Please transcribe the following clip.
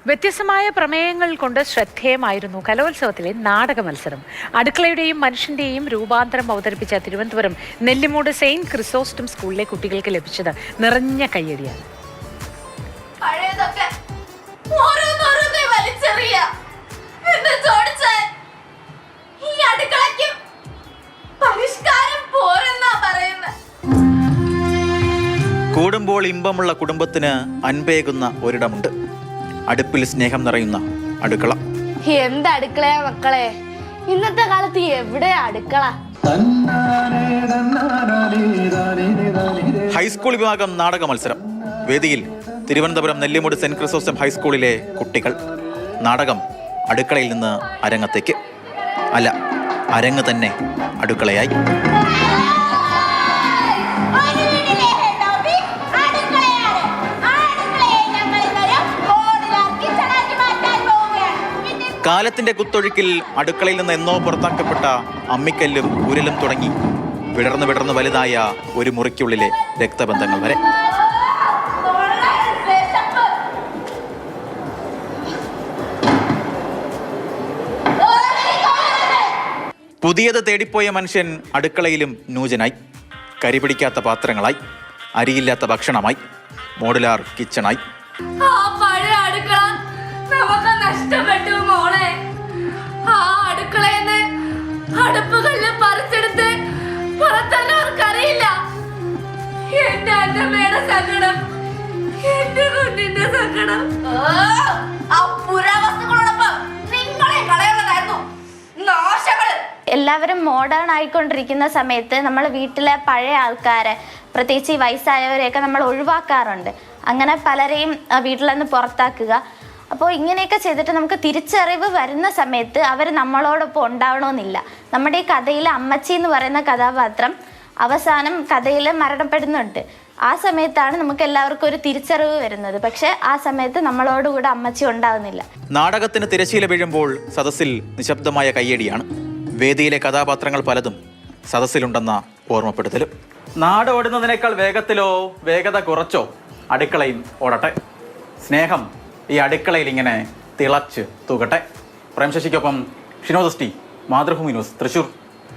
വ്യത്യസ്തമായ പ്രമേയങ്ങൾ കൊണ്ട് ശ്രദ്ധേയമായിരുന്നു കലോത്സവത്തിലെ നാടക മത്സരം. അടുക്കളയുടെയും മനുഷ്യന്റെയും രൂപാന്തരം അവതരിപ്പിച്ച തിരുവനന്തപുരം നെല്ലിമൂട് സെയിന്റ് ക്രിസോസ്റ്റം സ്കൂളിലെ കുട്ടികൾക്ക് ലഭിച്ചത് നിറഞ്ഞ കയ്യടിയാണ്. കൂടുമ്പോൾ ഇമ്പമുള്ള കുടുംബത്തിന് അൻപേകുന്ന ഒരിടമുണ്ട്. അടുപ്പിൽ സ്നേഹം നിറയുന്ന അടുക്കള. എന്ത് അടുക്കളയാ മക്കളെ, ഇന്നത്തെ കാലത്ത് എവിടെയാ അടുക്കള? ഹൈസ്കൂൾ വിഭാഗം നാടക മത്സരം. വേദിയിൽ തിരുവനന്തപുരം നെല്ലിമൂട് സെന്റ് ക്രിസോസ്റ്റം ഹൈസ്കൂളിലെ കുട്ടികൾ. നാടകം അടുക്കളയിൽ നിന്ന് അരങ്ങത്തേക്ക്. അല്ല, അരങ്ങ് തന്നെ അടുക്കളയായി. കാലത്തിന്റെ കുത്തൊഴുക്കിൽ അടുക്കളയിൽ നിന്ന് എന്നോ പുറത്താക്കപ്പെട്ട അമ്മിക്കല്ലും ഉരലും തുടങ്ങി വിടർന്ന് വലുതായ ഒരു മുറിക്കുള്ളിലെ രക്തബന്ധങ്ങൾ വരെ. പുതിയത് തേടിപ്പോയ മനുഷ്യൻ അടുക്കളയിലും നൂജനായി. കരിപിടിക്കാത്ത പാത്രങ്ങളായി, അരിയില്ലാത്ത ഭക്ഷണമായി, മോഡുലാർ കിച്ചണായി. നഷ്ടപ്പെട്ടു മോളെ. ആ അടുക്കളയെന്ന് അടുപ്പുകളിൽ പറിച്ചെടുത്ത് പുറത്തറിയില്ല. എന്റെ അന്നമ്മയുടെ സങ്കടം, എന്റെ കുഞ്ഞിന്റെ സങ്കടം. ആ പുരാവസ്തുക്കളോടൊപ്പം നിങ്ങളെ കളയുന്നതായിരുന്നു നാശങ്ങള്. എല്ലാവരും മോഡേൺ ആയിക്കൊണ്ടിരിക്കുന്ന സമയത്ത് നമ്മൾ വീട്ടിലെ പഴയ ആൾക്കാരെ, പ്രത്യേകിച്ച് ഈ വയസ്സായവരെയൊക്കെ നമ്മൾ ഒഴിവാക്കാറുണ്ട്. അങ്ങനെ പലരെയും വീട്ടിൽ നിന്ന് പുറത്താക്കുക. അപ്പോൾ ഇങ്ങനെയൊക്കെ ചെയ്തിട്ട് നമുക്ക് തിരിച്ചറിവ് വരുന്ന സമയത്ത് അവർ നമ്മളോടൊപ്പം ഉണ്ടാവണമെന്നില്ല. നമ്മുടെ ഈ കഥയിലെ അമ്മച്ചി എന്ന് പറയുന്ന കഥാപാത്രം അവസാനം കഥയിൽ മരണപ്പെടുന്നുണ്ട്. ആ സമയത്താണ് നമുക്ക് എല്ലാവർക്കും ഒരു തിരിച്ചറിവ് വരുന്നത്. പക്ഷെ ആ സമയത്ത് നമ്മളോടുകൂടെ അമ്മച്ചി ഉണ്ടാവുന്നില്ല. നാടകത്തിന് തിരശ്ശീല വീഴുമ്പോൾ സദസ്സിൽ നിശബ്ദമായ കയ്യടിയാണ്. വേദിയിലെ കഥാപാത്രങ്ങൾ പലതും സദസ്സിലുണ്ടെന്ന ഓർമ്മപ്പെടുത്തലും. നാട് ഓടുന്നതിനേക്കാൾ വേഗത്തിലോ വേഗത കുറച്ചോ അടുക്കളയും ഓടട്ടെ. സ്നേഹം ഈ അടുക്കളയിൽ ഇങ്ങനെ തിളച്ച് തൂകട്ടെ. പ്രേംശശിക്കൊപ്പം ഷിനോദസ്റ്റി, മാതൃഭൂമി ന്യൂസ്, തൃശൂർ.